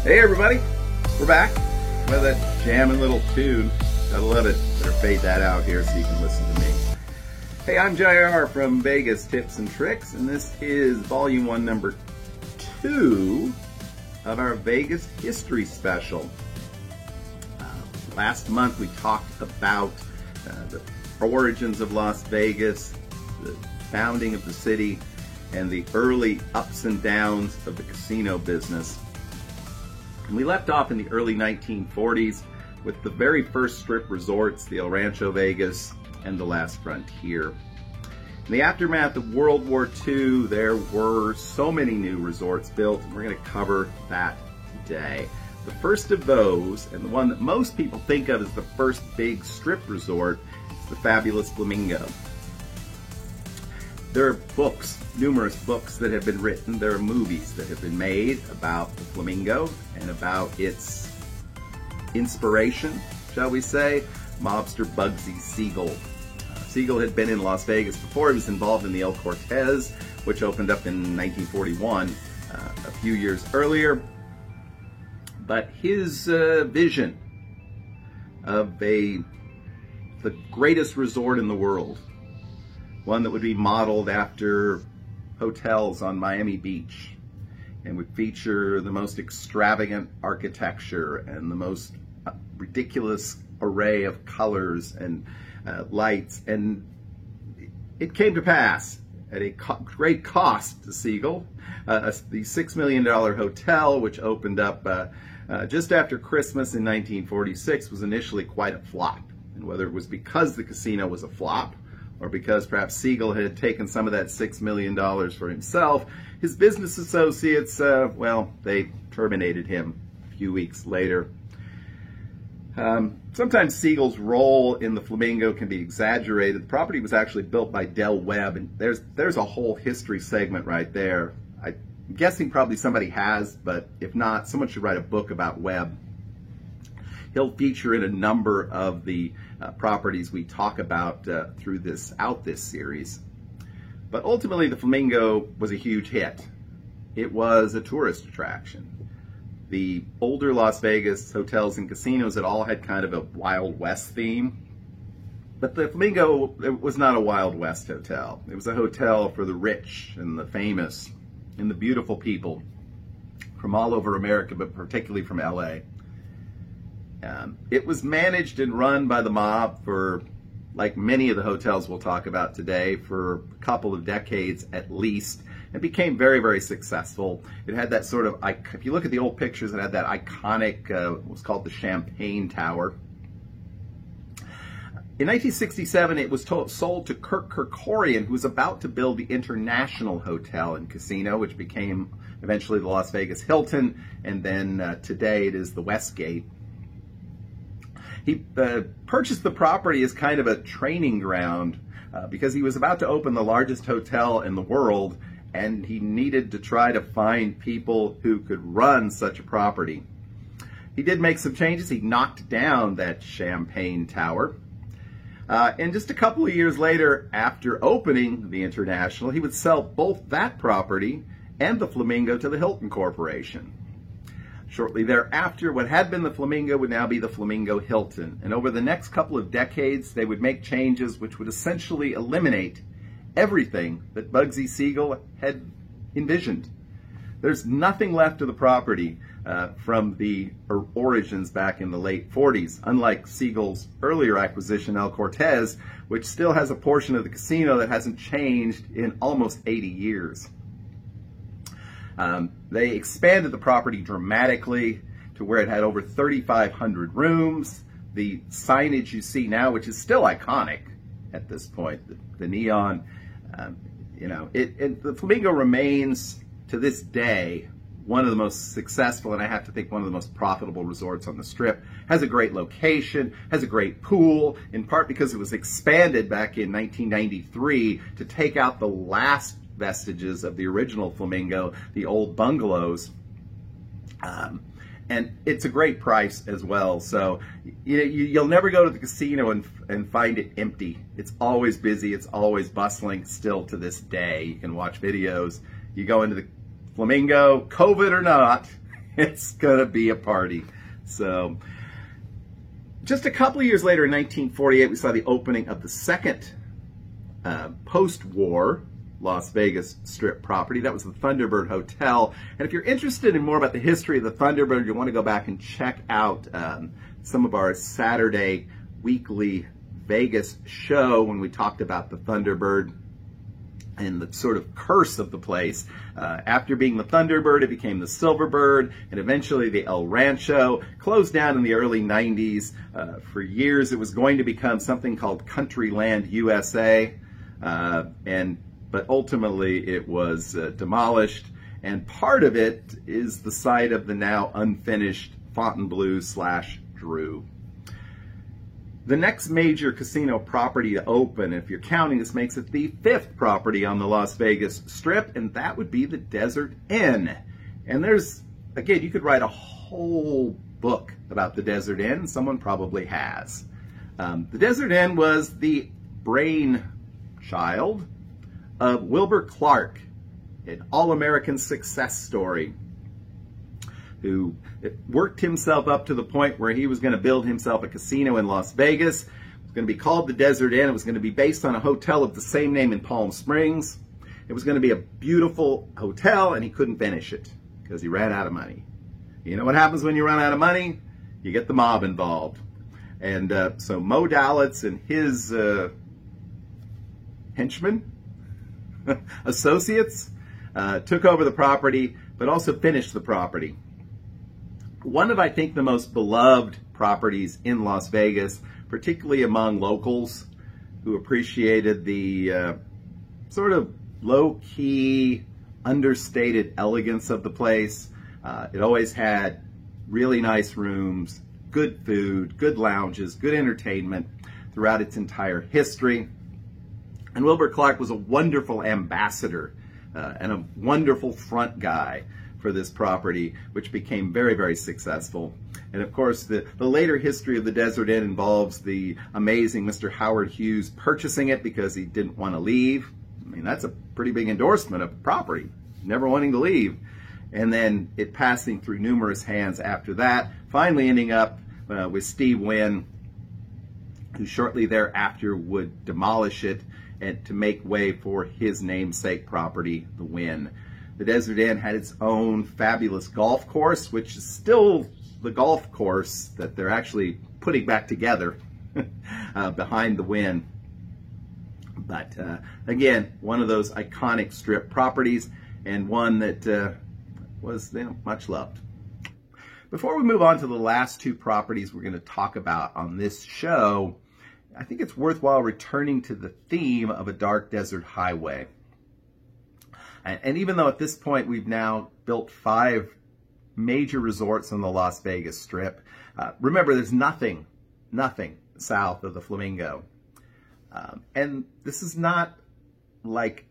Hey everybody, we're back with a jamming little tune. Gotta love it. Better fade that out here so you can listen to me. Hey, I'm JR from Vegas Tips and Tricks, and this is Volume 1, Number 2 of our Vegas History Special. Last month we talked about the origins of Las Vegas, the founding of the city, and the early ups and downs of the casino business. And we left off in the early 1940s with the very first strip resorts, the El Rancho Vegas and the Last Frontier. In the aftermath of World War II, there were so many new resorts built, and we're going to cover that today. The first of those, and the one that most people think of as the first big strip resort, is the fabulous Flamingo. There are books, numerous books that have been written. There are movies that have been made about the Flamingo and about its inspiration, shall we say, mobster Bugsy Siegel. Siegel had been in Las Vegas before. He was involved in the El Cortez, which opened up in 1941, a few years earlier. But his vision of the greatest resort in the world, one that would be modeled after hotels on Miami Beach and would feature the most extravagant architecture and the most ridiculous array of colors and lights. And it came to pass at a great cost to Siegel. The $6 million hotel, which opened up just after Christmas in 1946, was initially quite a flop. And whether it was because the casino was a flop, or because perhaps Siegel had taken some of that $6 million for himself, his business associates, well, they terminated him a few weeks later. Sometimes Siegel's role in the Flamingo can be exaggerated. The property was actually built by Del Webb, and there's a whole history segment right there. I'm guessing probably somebody has, but if not, someone should write a book about Webb. He'll feature in a number of the properties we talk about through this series. But ultimately, the Flamingo was a huge hit. It was a tourist attraction. The older Las Vegas hotels and casinos had all had kind of a Wild West theme. But the Flamingo, it was not a Wild West hotel. It was a hotel for the rich and the famous and the beautiful people from all over America, but particularly from LA. It was managed and run by the mob for, like many of the hotels we'll talk about today, for a couple of decades at least. It became very, very successful. It had that sort of, if you look at the old pictures, it had that iconic, what's called the Champagne Tower. In 1967, it was sold to Kirk Kerkorian, who was about to build the International Hotel and Casino, which became eventually the Las Vegas Hilton, and then today it is the Westgate. He purchased the property as kind of a training ground because he was about to open the largest hotel in the world, and he needed to try to find people who could run such a property. He did make some changes. He knocked down that Champagne Tower. And just a couple of years later, after opening the International, he would sell both that property and the Flamingo to the Hilton Corporation. Shortly thereafter, what had been the Flamingo would now be the Flamingo Hilton. And over the next couple of decades, they would make changes which would essentially eliminate everything that Bugsy Siegel had envisioned. There's nothing left of the property from the origins back in the late 40s, unlike Siegel's earlier acquisition, El Cortez, which still has a portion of the casino that hasn't changed in almost 80 years. They expanded the property dramatically to where it had over 3,500 rooms. The signage you see now, which is still iconic at this point, the neon, the Flamingo remains to this day one of the most successful, and I have to think one of the most profitable resorts on the Strip. Has a great location, has a great pool, in part because it was expanded back in 1993 to take out the last vestiges of the original Flamingo, the old bungalows. And it's a great price as well. So you'll never go to the casino and find it empty. It's always busy. It's always bustling still to this day. You can watch videos. You go into the Flamingo, COVID or not, It's going to be a party. So just a couple of years later, in 1948, we saw the opening of the second post-war Las Vegas Strip property. That was the Thunderbird Hotel. And if you're interested in more about the history of the Thunderbird, you want to go back and check out some of our Saturday weekly Vegas show when we talked about the Thunderbird and the sort of curse of the place. After being the Thunderbird, it became the Silverbird, and eventually the El Rancho. Closed down in the early 90s. For years, it was going to become something called Countryland USA, but ultimately it was demolished, and part of it is the site of the now unfinished Fontainebleau/Drew. The next major casino property to open, if you're counting, this makes it the 5th property on the Las Vegas Strip, and that would be the Desert Inn. And there's, again, you could write a whole book about the Desert Inn. Someone probably has. The Desert Inn was the brainchild of Wilbur Clark, an all-American success story, who worked himself up to the point where he was going to build himself a casino in Las Vegas. It was going to be called the Desert Inn. It was going to be based on a hotel of the same name in Palm Springs. It was going to be a beautiful hotel, and he couldn't finish it because he ran out of money. You know what happens when you run out of money? You get the mob involved. And so Mo Dalitz and his henchmen, associates, took over the property, but also finished the property. One of, I think, the most beloved properties in Las Vegas, particularly among locals who appreciated the sort of low-key, understated elegance of the place. It always had really nice rooms, good food, good lounges, good entertainment throughout its entire history. And Wilbur Clark was a wonderful ambassador and a wonderful front guy for this property, which became very, very successful. And of course, the later history of the Desert Inn involves the amazing Mr. Howard Hughes purchasing it because he didn't want to leave. I mean, that's a pretty big endorsement of property, never wanting to leave. And then it passing through numerous hands after that, finally ending up with Steve Wynn, who shortly thereafter would demolish it and to make way for his namesake property, the Wynn. The Desert Inn had its own fabulous golf course, which is still the golf course that they're actually putting back together behind the Wynn. But again, one of those iconic Strip properties, and one that was much loved. Before we move on to the last two properties we're going to talk about on this show, I think it's worthwhile returning to the theme of a dark desert highway. And even though at this point we've now built 5 major resorts on the Las Vegas Strip, remember there's nothing south of the Flamingo. And this is not like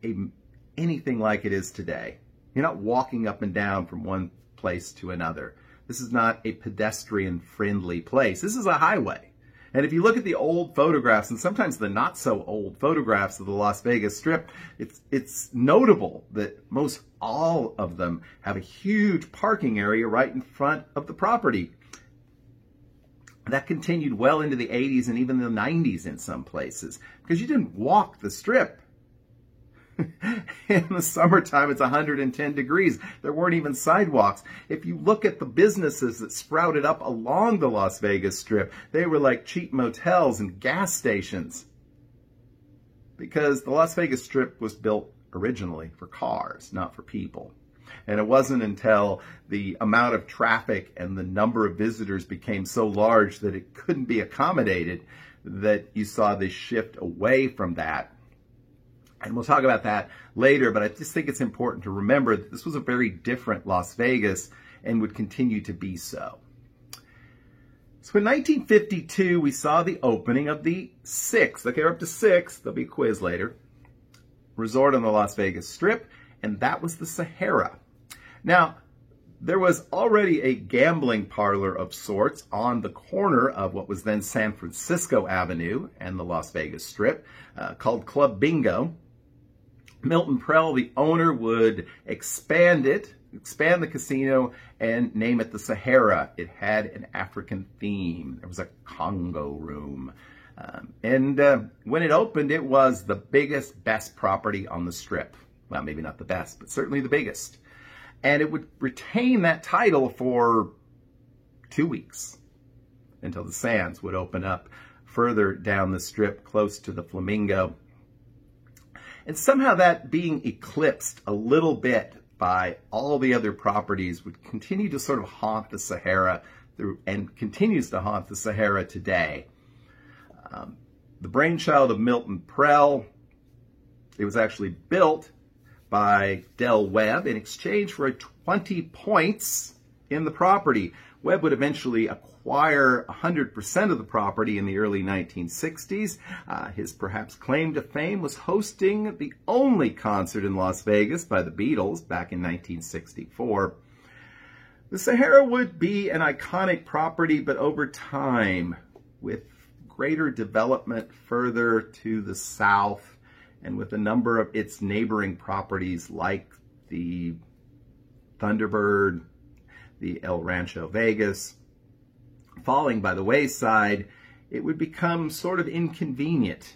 anything like it is today. You're not walking up and down from one place to another. This is not a pedestrian-friendly place. This is a highway. And if you look at the old photographs, and sometimes the not-so-old photographs of the Las Vegas Strip, it's notable that most all of them have a huge parking area right in front of the property. That continued well into the 80s and even the 90s in some places, because you didn't walk the Strip. In the summertime, it's 110 degrees. There weren't even sidewalks. If you look at the businesses that sprouted up along the Las Vegas Strip, they were like cheap motels and gas stations. Because the Las Vegas Strip was built originally for cars, not for people. And it wasn't until the amount of traffic and the number of visitors became so large that it couldn't be accommodated that you saw this shift away from that. And we'll talk about that later, but I just think it's important to remember that this was a very different Las Vegas and would continue to be so. So in 1952, we saw the opening of the 6th, okay, we're up to 6, there'll be a quiz later, resort on the Las Vegas Strip, and that was the Sahara. Now, there was already a gambling parlor of sorts on the corner of what was then San Francisco Avenue and the Las Vegas Strip, called Club Bingo. Milton Prell, the owner, would expand it expand the casino and name it the Sahara. It had an African theme. There was a Congo room. When it opened, it was the biggest, best property on the Strip. Well, maybe not the best, but certainly the biggest. And it would retain that title for 2 weeks until the Sands would open up further down the Strip, close to the Flamingo. And somehow that being eclipsed a little bit by all the other properties would continue to sort of haunt the Sahara and continues to haunt the Sahara today. The brainchild of Milton Prell, it was actually built by Del Webb in exchange for 20 points in the property. Webb would eventually acquire 100% of the property in the early 1960s. His perhaps claim to fame was hosting the only concert in Las Vegas by the Beatles back in 1964. The Sahara would be an iconic property, but over time, with greater development further to the south, and with a number of its neighboring properties like the Thunderbird, the El Rancho Vegas, falling by the wayside, it would become sort of inconvenient.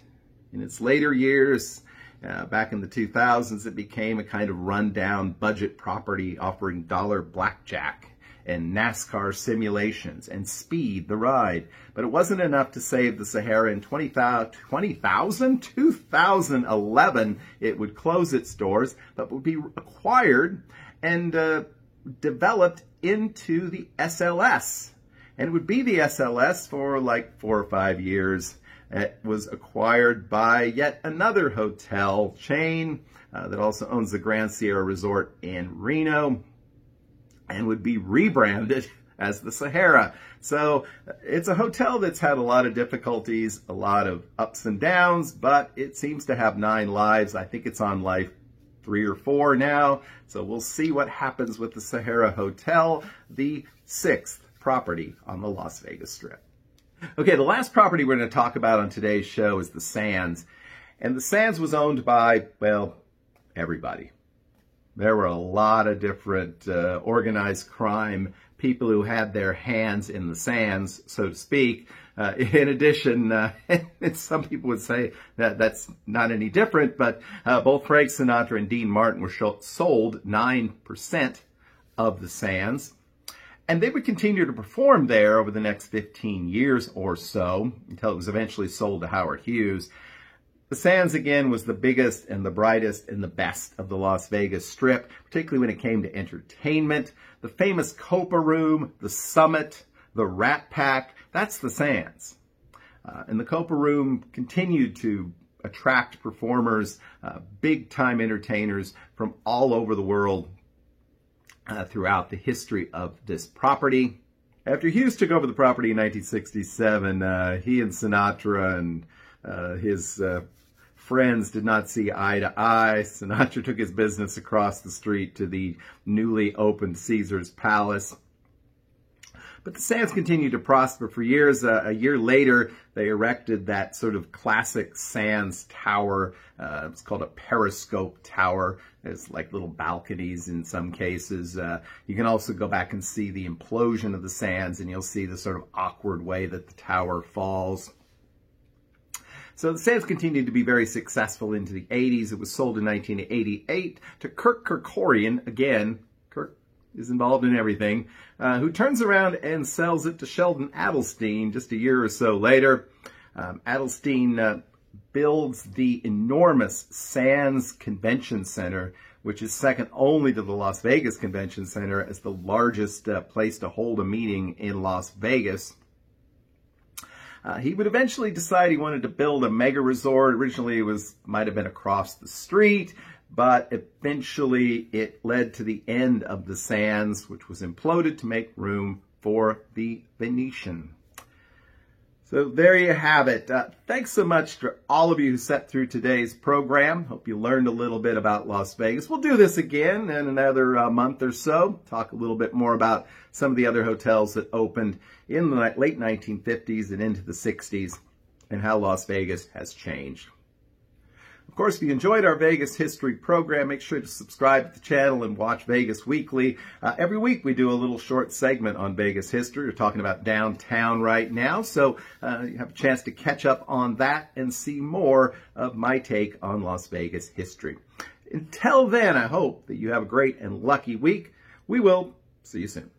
In its later years, back in the 2000s, it became a kind of rundown budget property offering dollar blackjack and NASCAR simulations and Speed the Ride. But it wasn't enough to save the Sahara. In 2011, it would close its doors, but would be acquired and developed into the SLS. And it would be the SLS for like 4 or 5 years. It was acquired by yet another hotel chain that also owns the Grand Sierra Resort in Reno, and would be rebranded as the Sahara. So it's a hotel that's had a lot of difficulties, a lot of ups and downs, but it seems to have 9 lives. I think it's on life 3 or 4 now. So we'll see what happens with the Sahara Hotel, the 6th property on the Las Vegas Strip. Okay, the last property we're going to talk about on today's show is the Sands. And the Sands was owned by, well, everybody. There were a lot of different organized crime people who had their hands in the Sands, so to speak. In addition, some people would say that that's not any different, but both Frank Sinatra and Dean Martin were sold 9% of the Sands. And they would continue to perform there over the next 15 years or so, until it was eventually sold to Howard Hughes. The Sands, again, was the biggest and the brightest and the best of the Las Vegas Strip, particularly when it came to entertainment. The famous Copa Room, the Summit, the Rat Pack, that's the Sands. And the Copa Room continued to attract performers, big-time entertainers from all over the world throughout the history of this property. After Hughes took over the property in 1967, he and Sinatra and his friends did not see eye to eye. Sinatra took his business across the street to the newly opened Caesars Palace. But the Sands continued to prosper for years. A year later, they erected that sort of classic Sands tower. It's called a periscope tower. There's like little balconies in some cases. You can also go back and see the implosion of the Sands, and you'll see the sort of awkward way that the tower falls. So the Sands continued to be very successful into the 80s. It was sold in 1988 to Kirk Kerkorian. Again, Kirk is involved in everything, who turns around and sells it to Sheldon Adelstein just a year or so later. Adelstein builds the enormous Sands Convention Center, which is second only to the Las Vegas Convention Center as the largest place to hold a meeting in Las Vegas. He would eventually decide he wanted to build a mega resort. Originally, it might have been across the street, but eventually it led to the end of the Sands, which was imploded to make room for the Venetian. So there you have it. Thanks so much to all of you who sat through today's program. Hope you learned a little bit about Las Vegas. We'll do this again in another month or so. Talk a little bit more about some of the other hotels that opened in the late 1950s and into the 60s and how Las Vegas has changed. Of course, if you enjoyed our Vegas history program, make sure to subscribe to the channel and watch Vegas Weekly. Every week we do a little short segment on Vegas history. We're talking about downtown right now, so you have a chance to catch up on that and see more of my take on Las Vegas history. Until then, I hope that you have a great and lucky week. We will see you soon.